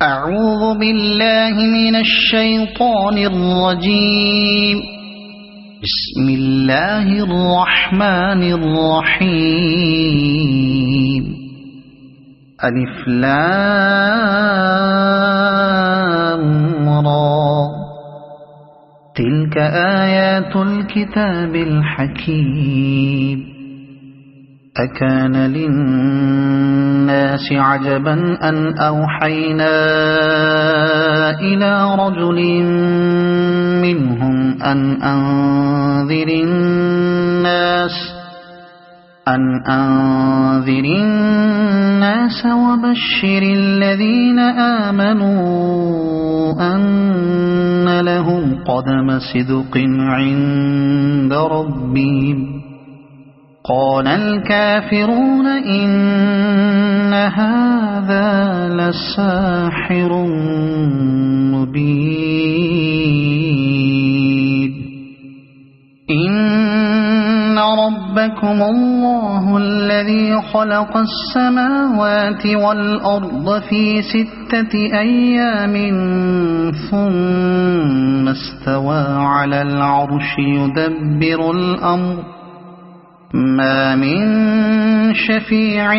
أعوذ بالله من الشيطان الرجيم. بسم الله الرحمن الرحيم. ألف لام را. تلك آيات الكتاب الحكيم. أكان للناس عجبا أن أوحينا إلى رجل منهم أن أنذر الناس وبشر الذين آمنوا أن لهم قدم صدق عند ربهم. قال الكافرون إن هذا لساحر مبين. إن ربكم الله الذي خلق السماوات والأرض في 6 أيام ثم استوى على العرش يدبر الأمر ما من شفيع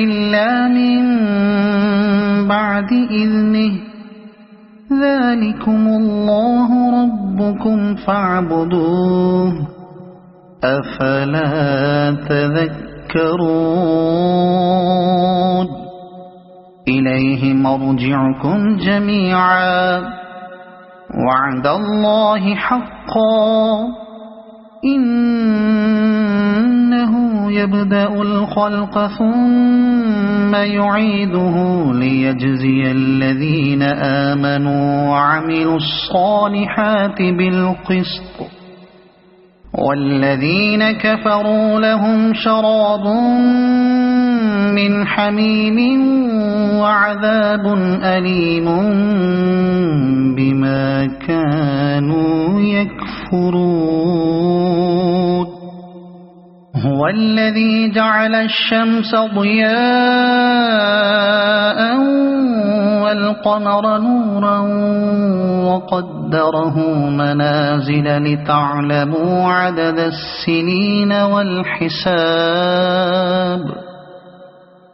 إلا من بعد إذنه. ذلكم الله ربكم فاعبدوه أفلا تذكرون. إليه مرجعكم جميعا وعد الله حقا. إنه يبدأ الخلق ثم يعيده ليجزي الذين آمنوا وعملوا الصالحات بالقسط والذين كفروا لهم شراب من حميم وعذاب أليم بما كانوا يكفرون. هو الذي جعل الشمس ضياء والقمر نورا وقدره منازل لتعلموا عدد السنين والحساب.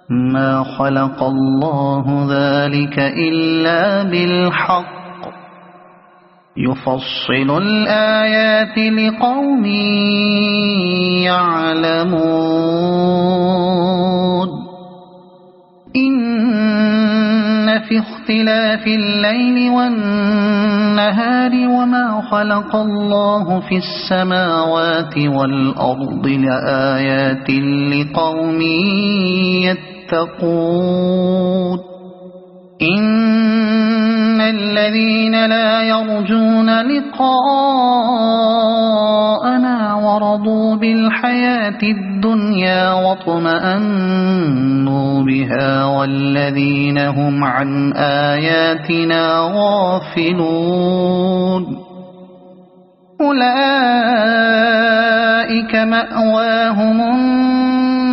ما خلق الله ذلك إلا بالحق. يفصل الآيات لقوم يعلمون. إن في اختلاف الليل والنهار وما خلق الله في السماوات والأرض لآيات لقوم يتقون. إن الذين لا يرجون لقاءنا ورضوا بالحياة الدنيا واطمأنوا بها والذين هم عن آياتنا غافلون أولئك مأواهم النار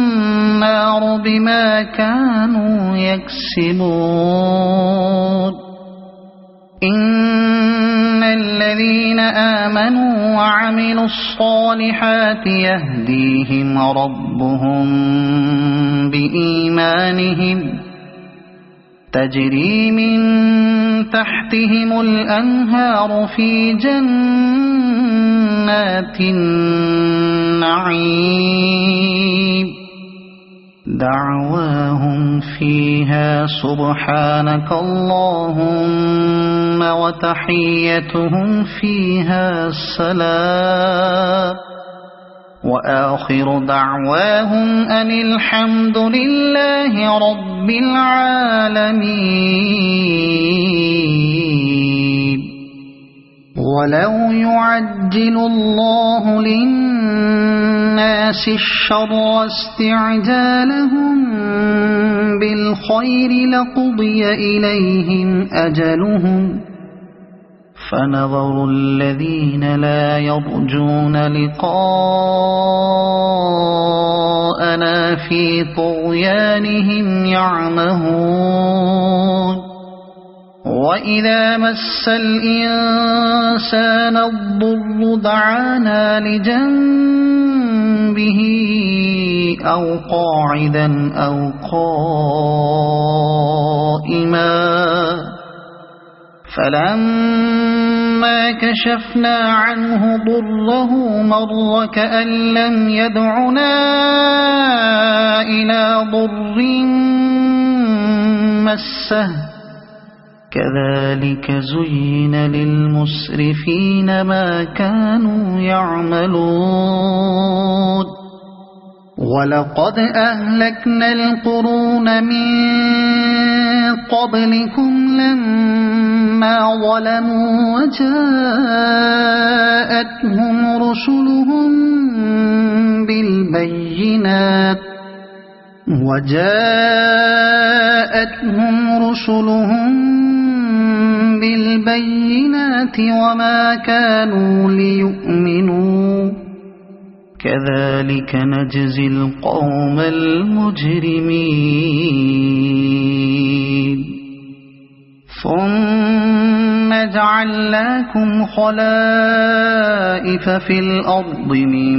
بما كانوا يكسبون. إن الذين آمنوا وعملوا الصالحات يهديهم ربهم بإيمانهم تجري من تحتهم الأنهار في جنات النعيم. دعواهم فيها سبحانك اللهم وتحيتهم فيها سلام وآخر دعواهم أن الحمد لله رب العالمين. ولو يعجل الله للناس الشر استعجالهم بالخير لقضي إليهم أجلهم فنظر الذين لا يرجون لقاءنا في طغيانهم يعمهون وإذا مس الإنسان الضر دعانا لجنبه أو قاعدا أو قائما فلما كشفنا عنه ضره مر كأن لم يدعنا إلى ضر مسه كذلك زين للمسرفين ما كانوا يعملون ولقد أهلكنا القرون من قبلكم لما ظلموا وجاءتهم رسلهم بالبينات وما كانوا ليؤمنوا كذلك نجزي القوم المجرمين ثم جعلناكم خلائف في الأرض من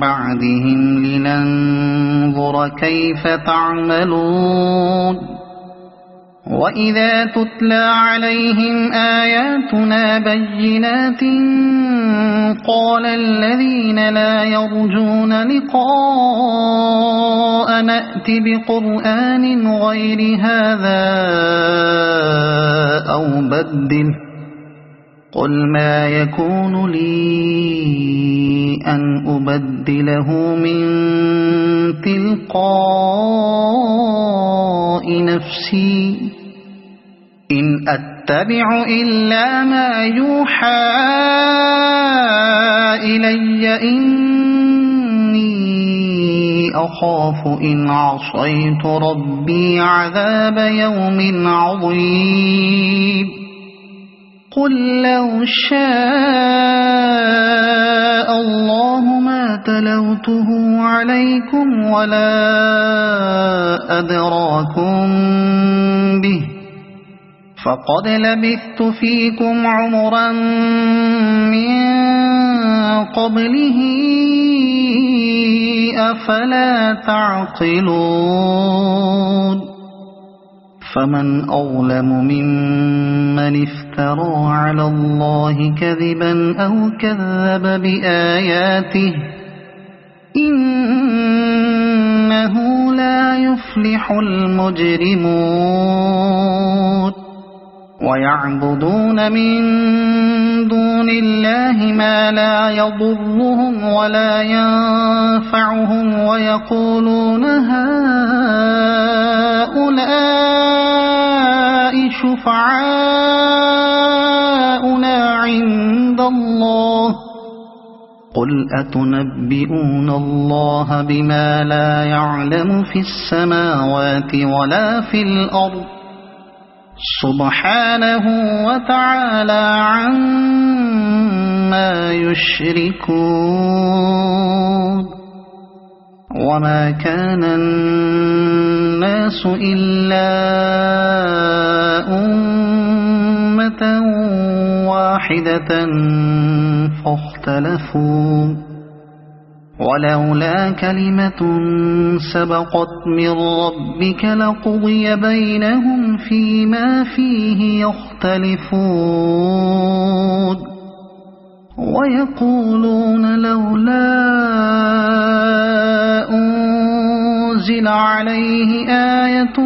بعدهم لننظر كيف تعملون وإذا تتلى عليهم آياتنا بينات قال الذين لا يرجون لقاء نأت بقرآن غير هذا أو بدل قل ما يكون لي أن أبدله من تلقاء نفسي إن أتبع إلا ما يوحى إلي إني أخاف إن عصيت ربي عذاب يوم عظيم قل لو شاء الله ما تلوته عليكم ولا أدراكم به فقد لبثت فيكم عمرا من قبله أفلا تعقلون فمن أظلم ممن افترى على الله كذبا أو كذب بآياته إنه لا يفلح المجرمون ويعبدون من دون الله ما لا يضرهم ولا ينفعهم ويقولون هؤلاء شفعاؤنا عند الله قل أتنبئون الله بما لا يعلم في السماوات ولا في الأرض سبحانه وتعالى عما يشركون وما كان الناس إلا أمة واحدة فاختلفوا ولولا كلمة سبقت من ربك لقضي بينهم فيما فيه يختلفون ويقولون لولا أنزل عليه آية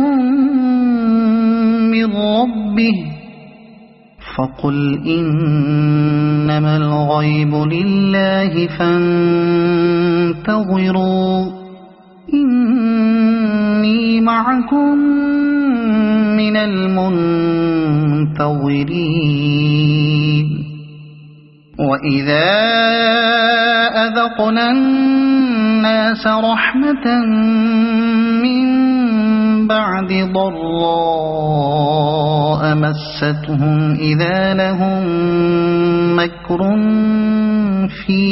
من ربه فقل إنما الغيب لله فانتظروا إني معكم من المنتظرين وإذا أذقنا الناس رحمة من بعد ضراء مستهم إذا لهم مكر في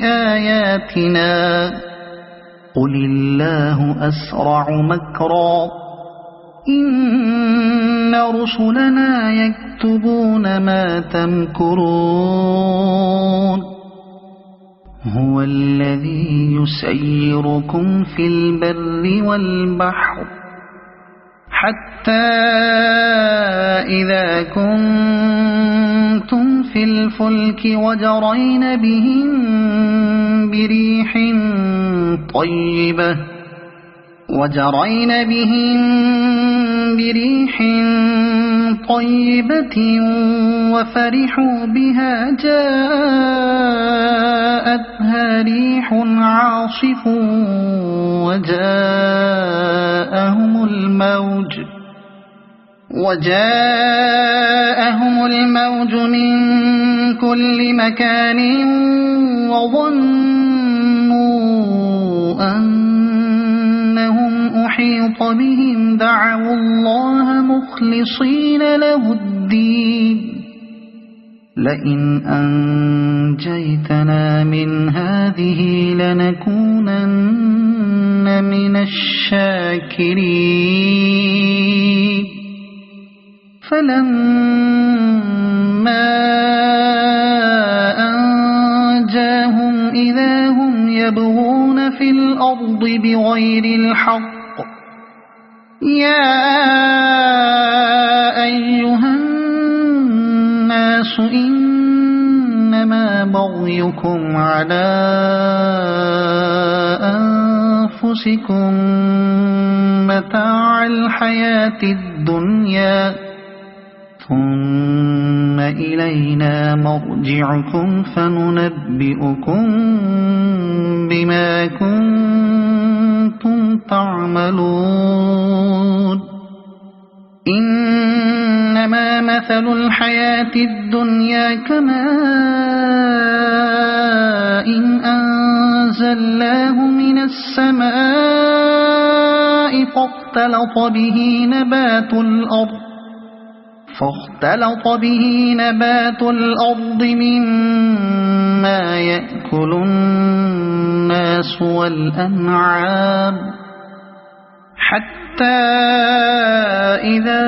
آياتنا قل الله أسرع مكرا إن رسلنا يكتبون ما تمكرون هو الذي يسيركم في البر والبحر حتى إذا كنتم في الفلك وجرين بهم بريح طيبة وفرحوا بها جاءتها ريح عاصف وجاءهم الموج من كل مكان وظنوا أنهم أحيط بهم دعوا الله مخلصين له الدين لئن أنجيتنا من هذه لنكونن من الشاكرين فلما أنجاهم إذا هم يبغون في الأرض بغير الحق يا أيها الناس إنما بغيكم على أنفسكم متاع الحياة الدنيا ثم إلينا مرجعكم فننبئكم بما كنتم تعملون إنما مثل الحياة الدنيا كماء أنزلناه من السماء فاختلط به نبات الأرض مما يأكل الناس والأنعام حتى إذا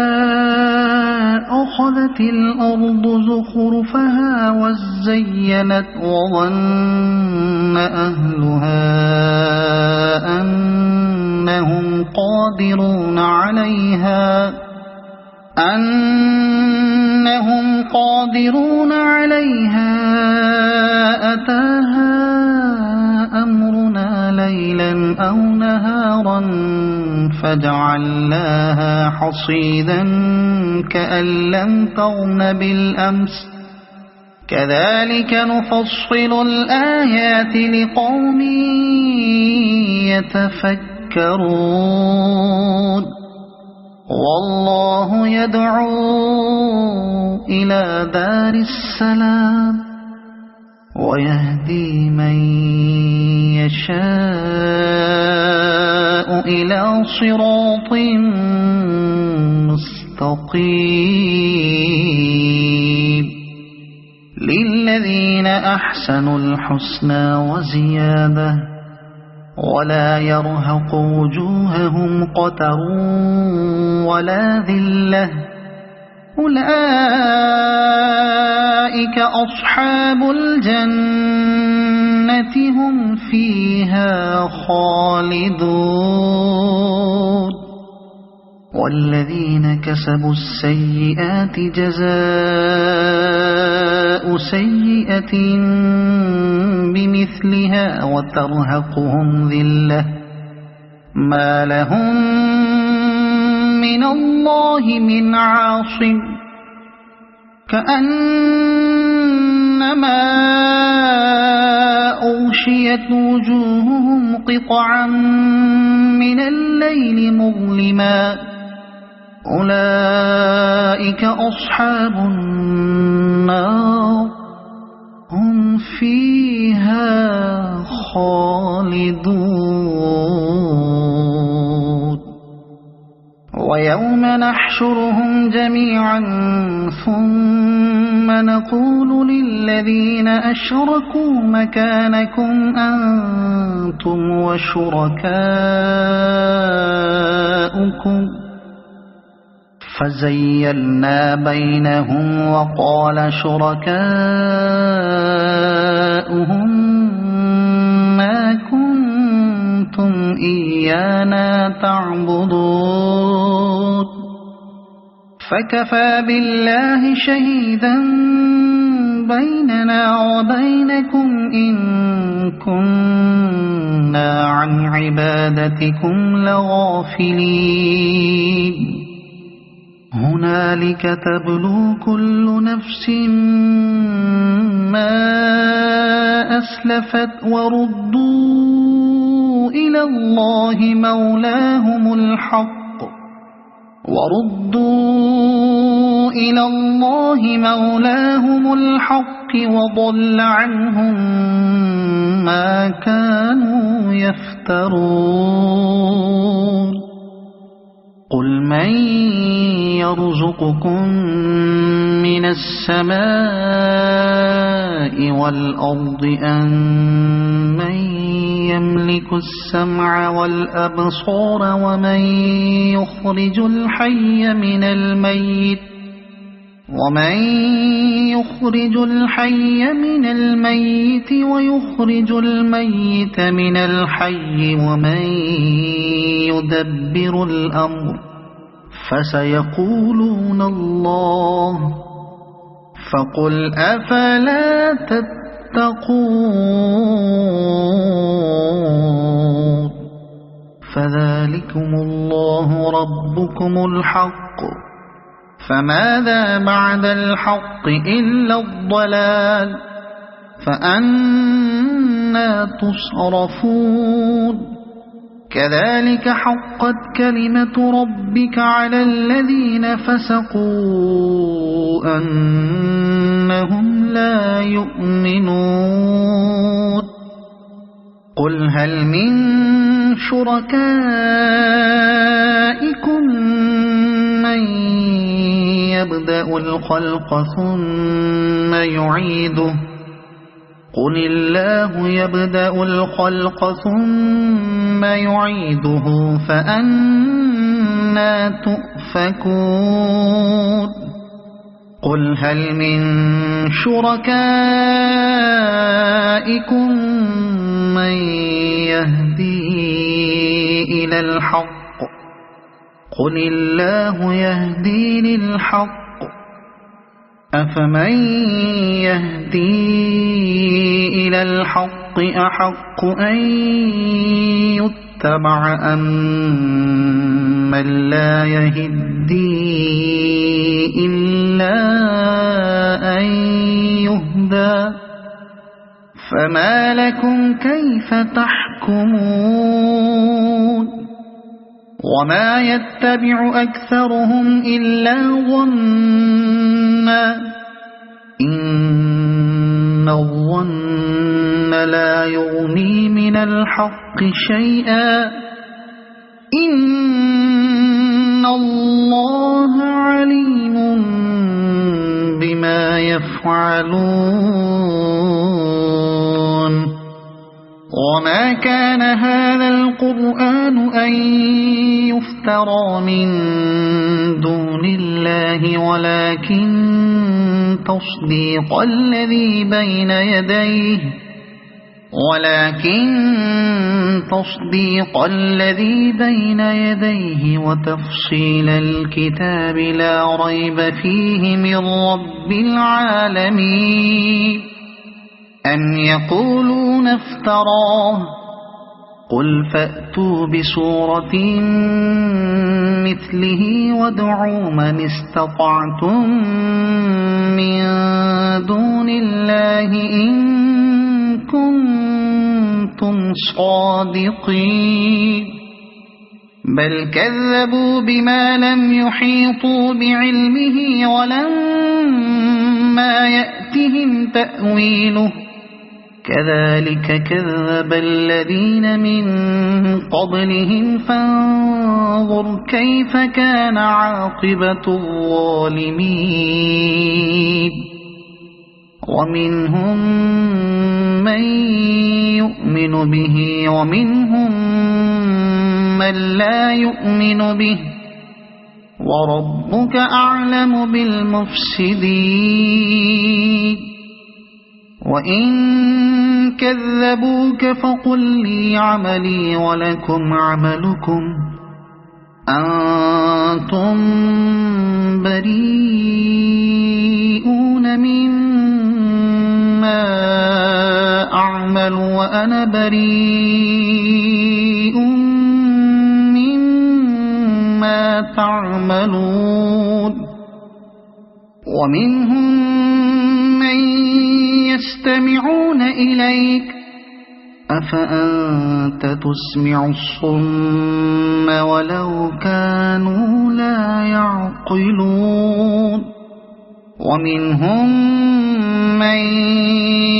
أخذت الأرض زخرفها وزينت وظن أهلها أنهم قادرون عليها أتاها أمرنا ليلا أو نهارا فجعلناها حصيدا كأن لم تغن بالأمس كذلك نفصل الآيات لقوم يتفكرون والله يدعو إلى دار السلام ويهدي من يشاء إلى صراط مستقيم للذين أحسنوا الحسنى وزيادة ولا يرهق وجوههم قتر ولا ذلة أولئك أصحاب الجنة هم فيها خالدون والذين كسبوا السيئات جزاء سيئة بمثلها وترهقهم ذلة ما لهم من الله من عاصم كأنما أغشيت وجوههم قطعا من الليل مظلما أولئك أصحاب النار هم فيها خالدون ويوم نحشرهم جميعا ثم نقول للذين أشركوا مكانكم أنتم وشركاؤكم فزيلنا بينهم وقال شركاؤهم ما كنتم إيانا تعبدون فكفى بالله شهيدا بيننا وبينكم إن كنا عن عبادتكم لغافلين هنالك تبلو كل نفس ما أسلفت وردوا إلى الله مولاهم الحق وضل عنهم ما كانوا يفترون قل من يرزقكم من السماء والأرض أمن يملك السمع والأبصار ومن يخرج الحي من الميت ويخرج الميت من الحي ومن يدبر الأمر فسيقولون الله فقل أفلا تتقون فذلكم الله ربكم الحق فماذا بعد الحق إلا الضلال فأنى تصرفون كذلك حقت كلمة ربك على الذين فسقوا أنهم لا يؤمنون قل هل من شركائكم من يبدأ الخلق ثم يعيده قل الله يبدأ الخلق ثم يعيده فأنى تؤفكون قل هل من شركائكم من يهدي إلى الحق قل الله يهدي للحق أفمن يهدي إلى الحق أحق أن يتبع أم من لا يهدي إلا أن يهدى فما لكم كيف تحكمون وما يتبع أكثرهم إلا ظنا إن الظن لا يغني من الحق شيئا إن الله عليم بما يفعلون وما كان هذا القرآن أن يفترى من دون الله ولكن تصديق الذي بين يديه وتفصيل الكتاب لا ريب فيه من رب العالمين أم يقولون افتراه قل فأتوا بسورة مثله وادعوا من استطعتم من دون الله إن كنتم صادقين بل كذبوا بما لم يحيطوا بعلمه ولما يأتهم تأويله كذلك كذب الذين من قبلهم فانظر كيف كان عاقبة الظالمين ومنهم من يؤمن به ومنهم من لا يؤمن به وربك أعلم بالمفسدين وإن كذبوك فقل لي عملي ولكم عملكم أنتم بريئون مما أعمل وأنا بريء مما تعملون ومنهم من يستمعون إليك أفأنت تسمع الصم ولو كانوا لا يعقلون ومنهم من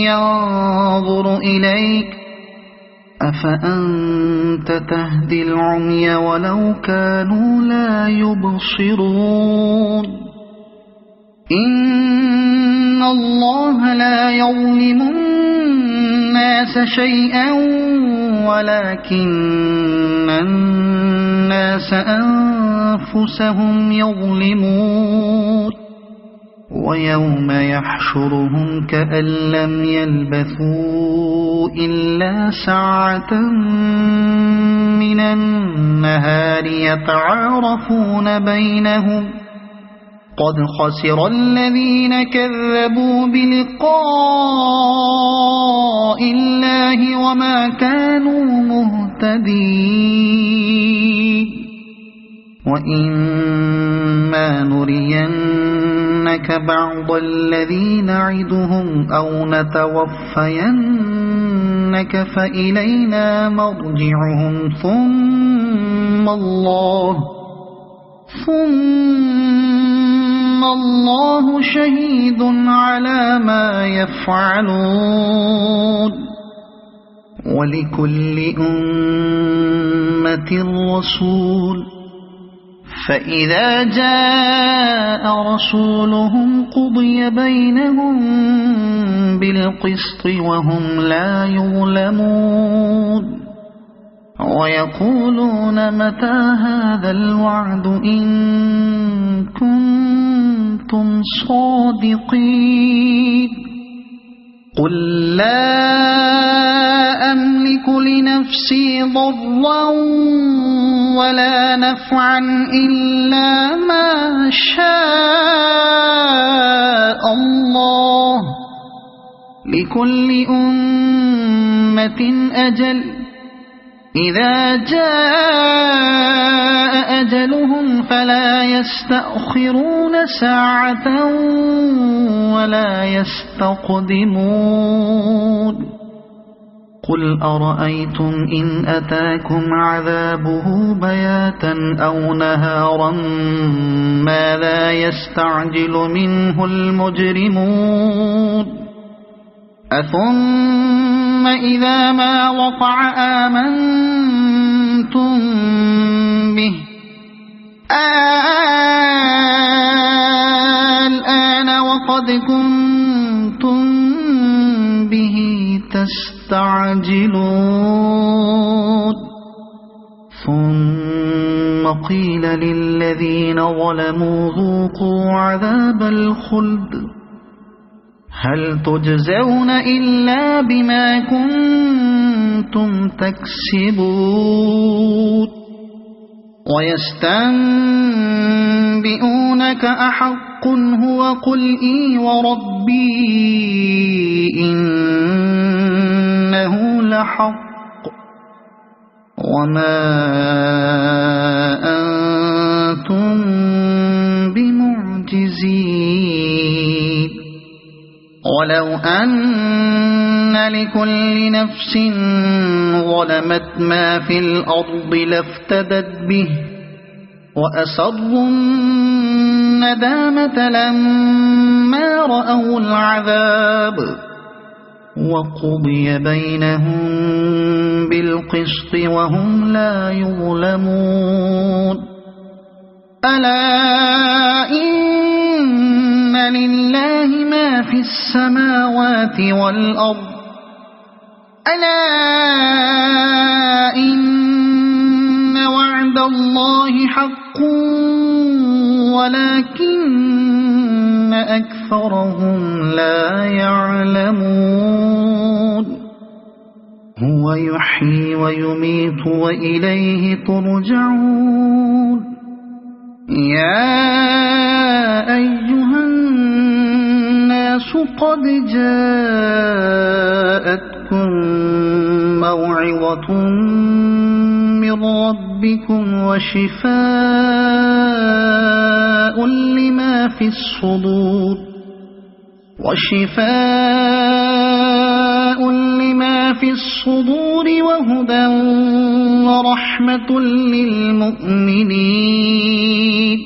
ينظر إليك أفأنت تهدي العمي ولو كانوا لا يبصرون إن الله لا يظلم الناس شيئا ولكن الناس أنفسهم يظلمون ويوم يحشرهم كأن لم يلبثوا إلا ساعة من النهار يتعارفون بينهم قد خسر الذين كذبوا بلقاء الله وما كانوا مهتدين وإما نرينك بعض الذي نعدهم أو نتوفينك فإلينا مرجعهم ثم الله شهيد على ما يفعلون ولكل أمة رسول فإذا جاء رسولهم قضي بينهم بالقسط وهم لا يظلمون ويقولون متى هذا الوعد إن كنتم صادقين قل لا أملك لنفسي ضرا ولا نفعا إلا ما شاء الله لكل أمة أجل إذا جاء أجلهم فلا يستأخرون ساعة ولا يستقدمون قل أرأيتم إن أتاكم عذابه بياتا أو نهارا ماذا يستعجل منه المجرمون أثم إذا ما وقع آمنتم به الآن وقد كنتم به تستعجلون ثم قيل للذين ظلموا ذوقوا عذاب الخلد هل تجزون إلا بما كنتم تكسبون ويستنبئونك أحق هو قل إي وربي إنه لحق وما أنتم بمعجزين ولو أن لكل نفس ظلمت ما في الأرض لافتدت به وأسروا الندامة لما رأوا العذاب وقضي بينهم بالقسط وهم لا يظلمون ألا إن لله ما في السماوات والأرض ألا إن وعد الله حق ولكن أكثرهم لا يعلمون هو يحيي ويميت وإليه ترجعون يا أيها الناس قد جاءتكم موعظة من ربكم وشفاء لما في الصدور وهدى ورحمة للمؤمنين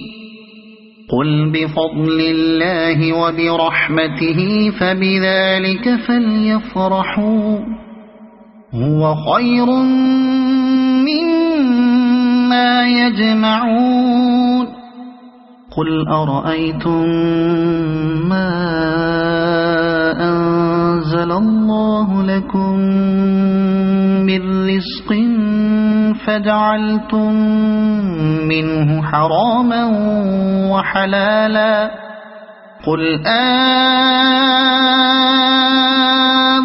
قل بفضل الله وبرحمته فبذلك فليفرحوا هو خير مما يجمعون قل أرأيتم ما أنزل الله لكم من رزق فجعلتم منه حراما وحلالا قل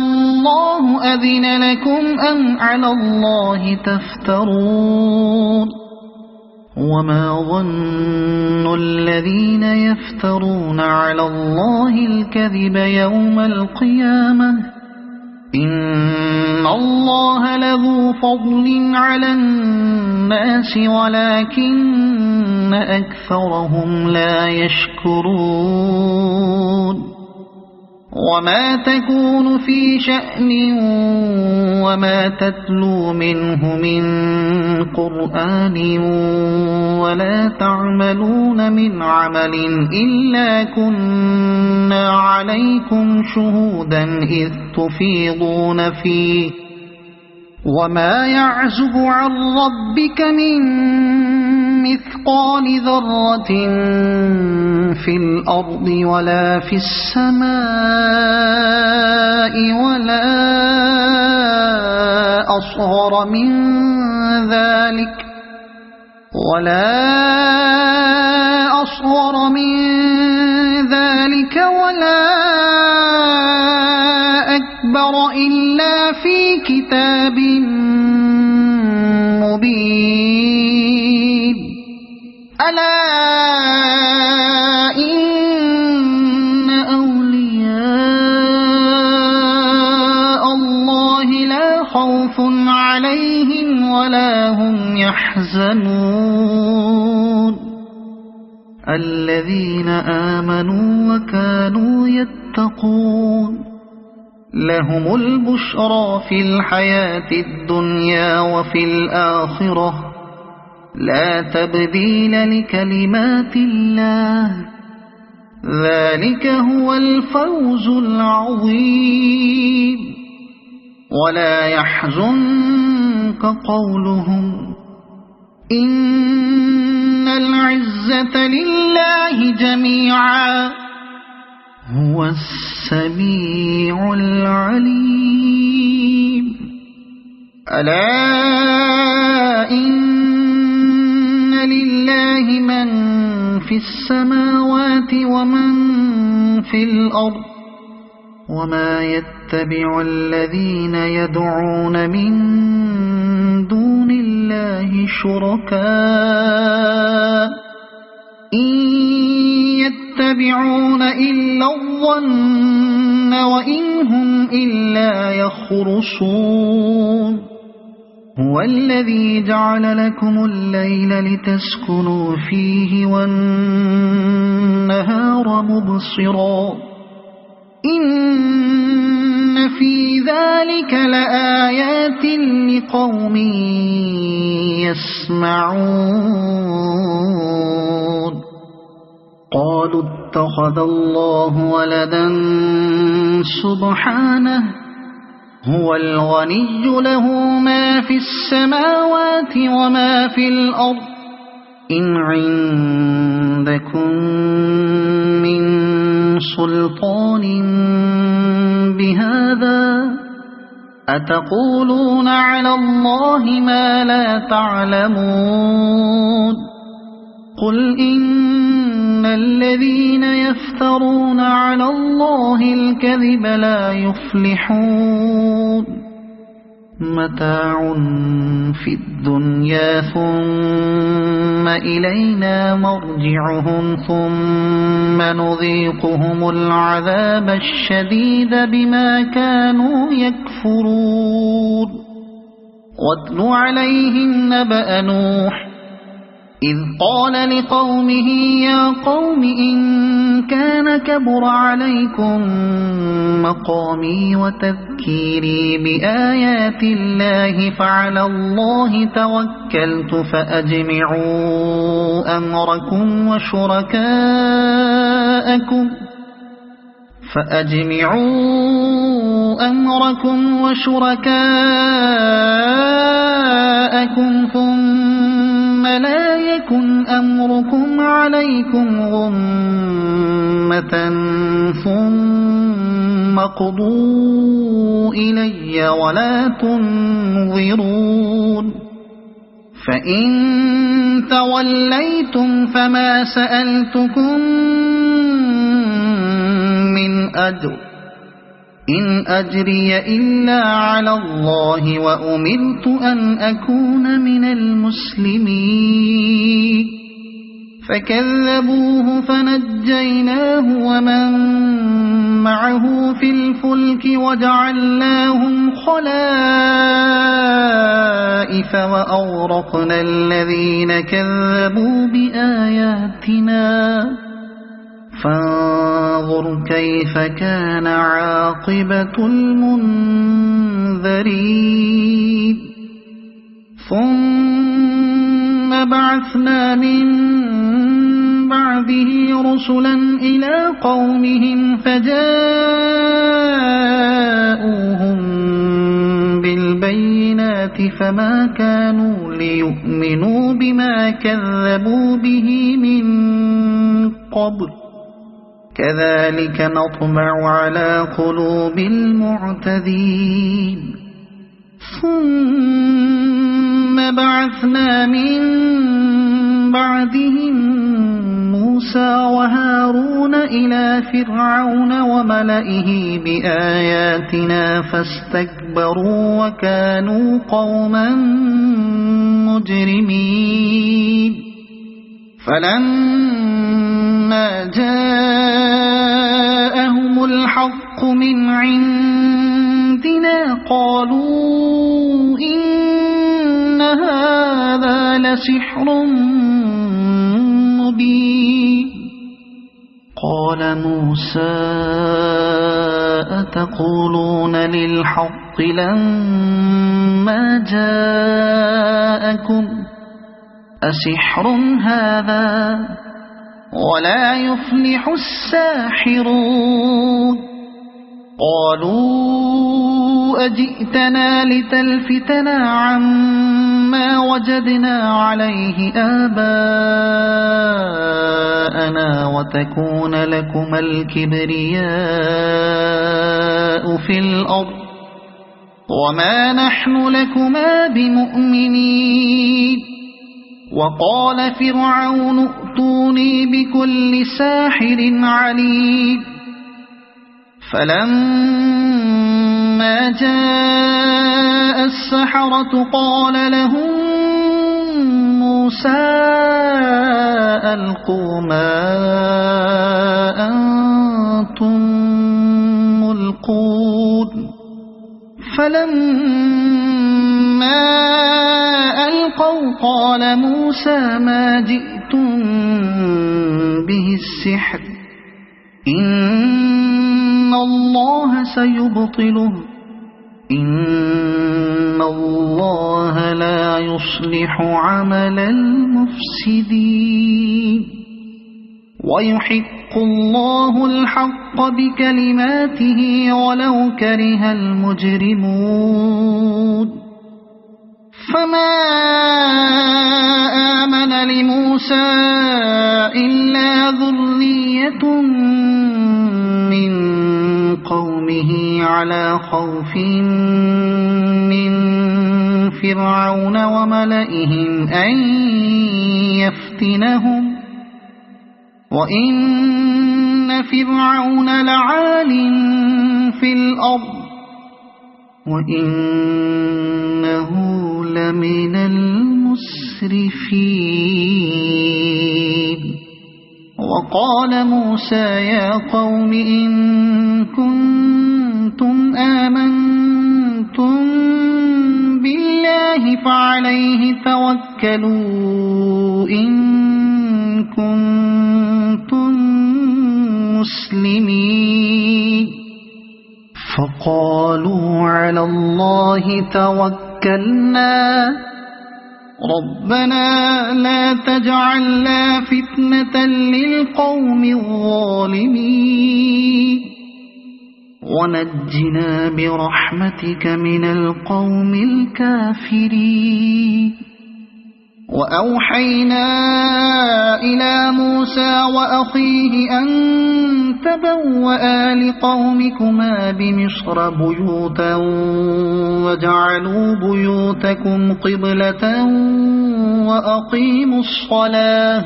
الله أذن لكم أم على الله تفترون وما ظن الذين يفترون على الله الكذب يوم القيامة إن الله لذو فضل على الناس ولكن أكثرهم لا يشكرون وما تكون في شأن وما تتلو منه من قرآن ولا تعملون من عمل إلا كنا عليكم شهودا إذ تفيضون فيه وما يعزب عن ربك من مثقال ذرة في الأرض ولا في السماء ولا أصغر من ذلك ولا أكبر إلا في كتاب مبين ألا إن أولياء الله لا خوف عليهم ولا هم يحزنون الذين آمنوا وكانوا يتقون لهم البشرى في الحياة الدنيا وفي الآخرة لا تبديل لكلمات الله ذلك هو الفوز العظيم ولا يحزنك قولهم إن العزة لله جميعا هو السميع العليم ألا إن لله من في السماوات ومن في الأرض وما يتبع الذين يدعون من دون الله شركاء إن يتبعون إلا الظن وإن هم إلا يخرصون هو الذي جعل لكم الليل لتسكنوا فيه والنهار مبصرا إن في ذلك لآيات لقوم يسمعون قالوا اتخذ الله ولدا سبحانه هو الغني له ما في السماوات وما في الأرض إن عندكم من سلطان بهذا أتقولون على الله ما لا تعلمون قل إن إن الذين يفترون على الله الكذب لا يفلحون متاع في الدنيا ثم إلينا مرجعهم ثم نذيقهم العذاب الشديد بما كانوا يكفرون واتل عليهم نبأ نوح إذ قال لقومه يا قوم إن كان كبر عليكم مقامي وتذكيري بآيات الله فعلى الله توكلت فأجمعوا أمركم وشركاءكم ثم لا يكن أمركم عليكم غمة ثم قضوا إلي ولا تنظرون فإن توليتم فما سألتكم من أجر إن أجري إلا على الله وأمرت أن أكون من المسلمين فكذبوه فنجيناه ومن معه في الفلك وجعلناهم خلائف وأغرقنا الذين كذبوا بآياتنا فانظر كيف كان عاقبة المنذرين ثم بعثنا من بعده رسلا إلى قومهم فجاءوهم بالبينات فما كانوا ليؤمنوا بما كذبوا به من قبل كذلك نطبع على قلوب المعتدين ثم بعثنا من بعدهم موسى وهارون إلى فرعون وملئه بآياتنا فاستكبروا وكانوا قوما مجرمين فلما جاءهم الحق من عندنا قالوا إن هذا لسحر مبين قال موسى أتقولون للحق لما جاءكم أسحر هذا ولا يفلح الساحرون قالوا أجئتنا لتلفتنا عما وجدنا عليه آباءنا وتكون لكما الكبرياء في الأرض وما نحن لكما بمؤمنين وقال فرعون ائتوني بكل ساحر عليم فلما جاء السحرة قال لهم موسى ألقوا ما أنتم ملقون فلما ألقوا قال موسى ما جئتم به السحر إن الله سيبطله إن الله لا يصلح عمل المفسدين ويحق الله الحق بكلماته ولو كره المجرمون فما آمن لموسى إلا ذرية من قومه على خوف من فرعون وملئهم أن يفتنهم وإن فرعون لعال في الأرض وإنه لمن المسرفين وقال موسى يا قوم إن كنتم آمنتم بالله فعليه توكلوا إن كنتم مسلمين فقالوا على الله توكلنا ربنا لا تجعلنا فتنة للقوم الظالمين ونجنا برحمتك من القوم الكافرين وأوحينا إلى موسى وأخيه أن تبوأ لقومكما بمصر بيوتا وجعلوا بيوتكم قبلة وأقيموا الصلاة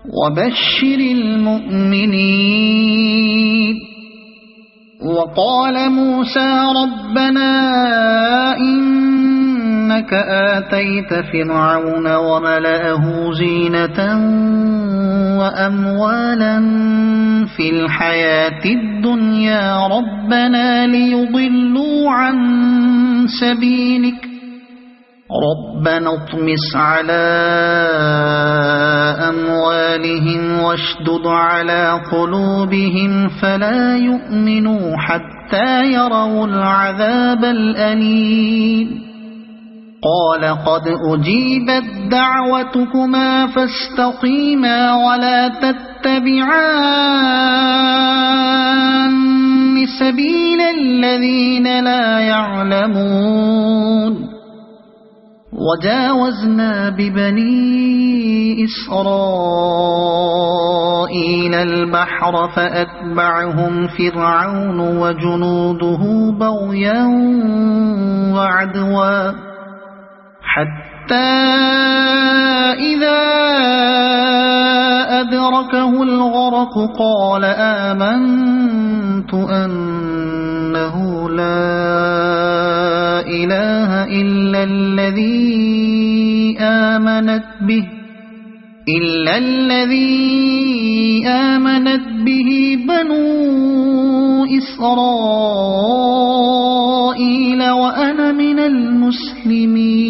وبشر المؤمنين وقال موسى ربنا إنك آتيت فرعون وملأه زينة وأموالا في الحياة الدنيا ربنا ليضلوا عن سبيلك ربنا اطمس على أموالهم واشدد على قلوبهم فلا يؤمنوا حتى يروا العذاب الأليم قال قد أجيبت دعوتكما فاستقيما ولا تتبعان سبيل الذين لا يعلمون وجاوزنا ببني إسرائيل البحر فأتبعهم فرعون وجنوده بغيا وعدوا حتى إذا أدركه الغرق قال آمنت أنه لا إله إلا الذي آمنت به بنو إسرائيل وأنا من المسلمين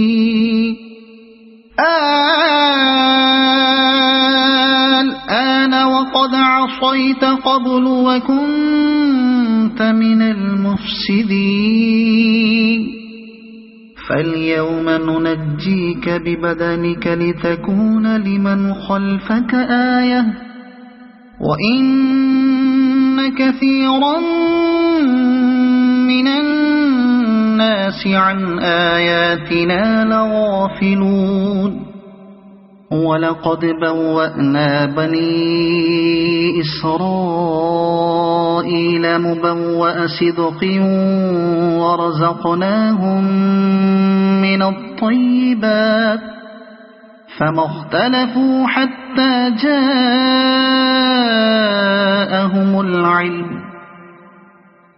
الآن وقد عصيت قبل وكنت من المفسدين فاليوم ننجيك ببدنك لتكون لمن خلفك آية وإن كثيرا من الناس عن آياتنا لغافلون ولقد بوأنا بني إسرائيل مبوأ صدق ورزقناهم من الطيبات فما اختلفوا حتى جاءهم العلم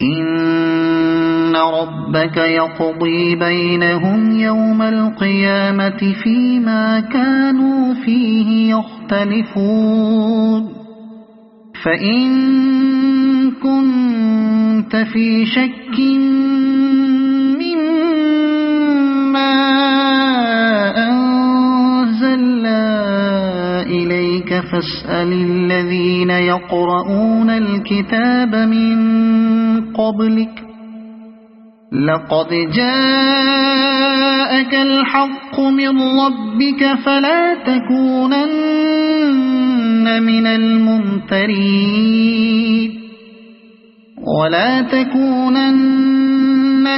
إن ربك يقضي بينهم يوم القيامة فيما كانوا فيه يختلفون فإن كنت في شك مما أنزلنا إليك فاسأل الذين يقرؤون الكتاب من قبلك لقد جاءك الحق من ربك فلا تكونن من الممترين ولا تكونن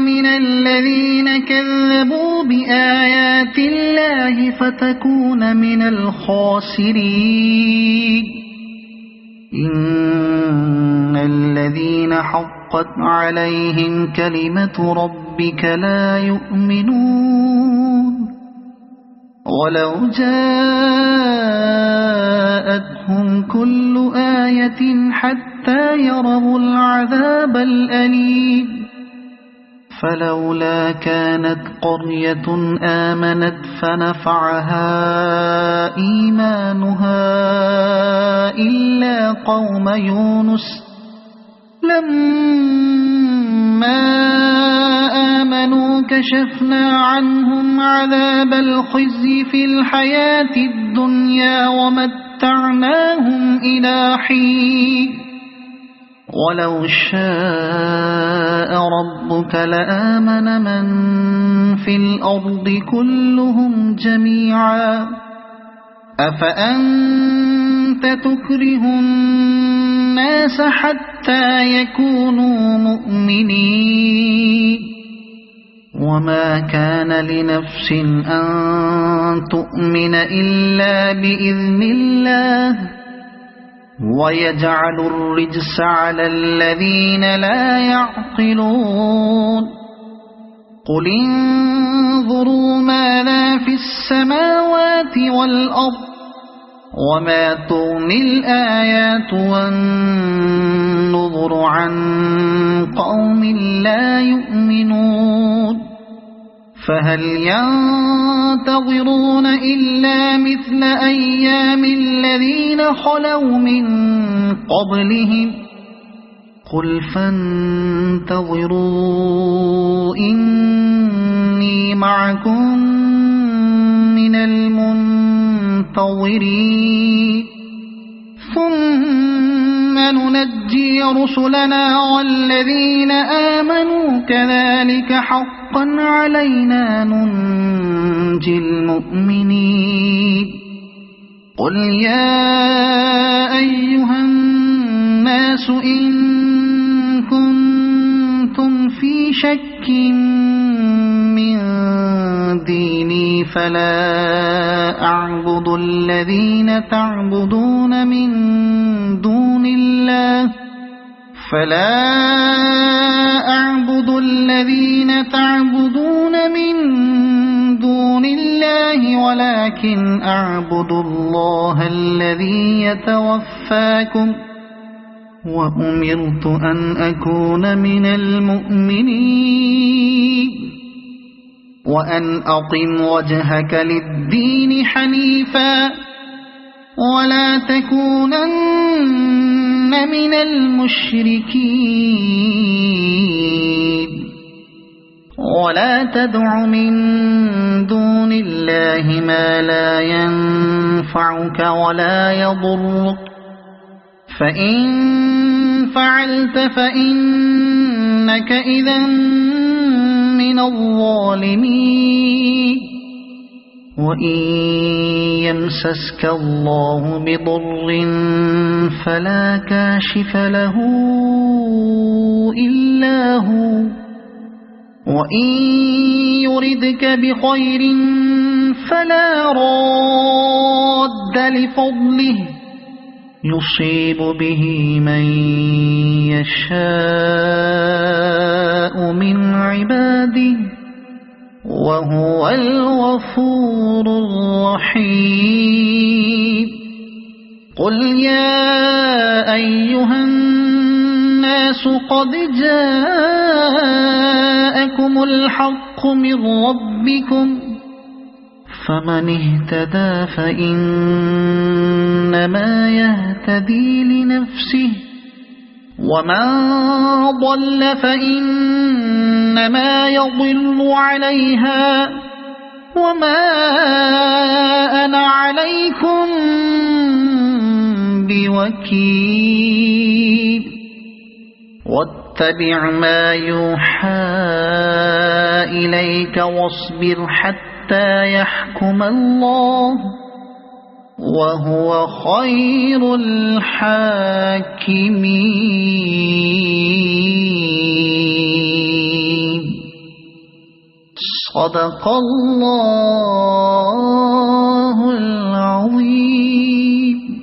من الذين كذبوا بآيات الله فتكون من الخاسرين إن الذين حقت عليهم كلمة ربك لا يؤمنون ولو جاءتهم كل آية حتى يروا العذاب الأليم فلولا كانت قرية آمنت فنفعها إيمانها إلا قوم يونس لما آمنوا كشفنا عنهم عذاب الخزي في الحياة الدنيا ومتعناهم إلى حين ولو شاء ربك لآمن من في الأرض كلهم جميعا أفأنت تكره الناس حتى يكونوا مؤمنين وما كان لنفس أن تؤمن إلا بإذن الله ويجعل الرجس على الذين لا يعقلون قل انظروا ماذا في السماوات والأرض وما تغني الآيات والنذر عن قوم لا يؤمنون فهل ينتظرون إلا مثل أيام الذين خلوا من قبلهم قل فانتظروا إني معكم من المنتظرين ثم ننجي رسلنا والذين آمنوا كذلك حقا علينا ننجي المؤمنين قل يا أيها الناس إن كنتم في شك من ديني فلا أعبد الذين تعبدون من دون الله ولكن أعبد الله الذي يتوفاكم وأمرت أن أكون من المؤمنين وأن أقم وجهك للدين حنيفا ولا تكونن من المشركين ولا تدع من دون الله ما لا ينفعك ولا يضرك فإن فعلت فإنك إذا من الظالمين وإن يمسسك الله بضر فلا كاشف له إلا هو وإن يردك بخير فلا راد لفضله يصيب به من يشاء من عباده وهو الغفور الرحيم قل يا أيها الناس قد جاءكم الحق من ربكم فمن اهتدى فإنما يهتدي لنفسه ومن ضل فإنما يضل عليها وما أنا عليكم بوكيل واتبع ما يوحى إليك واصبر حتى يحكم الله وهو خير الحاكمين صدق الله العظيم.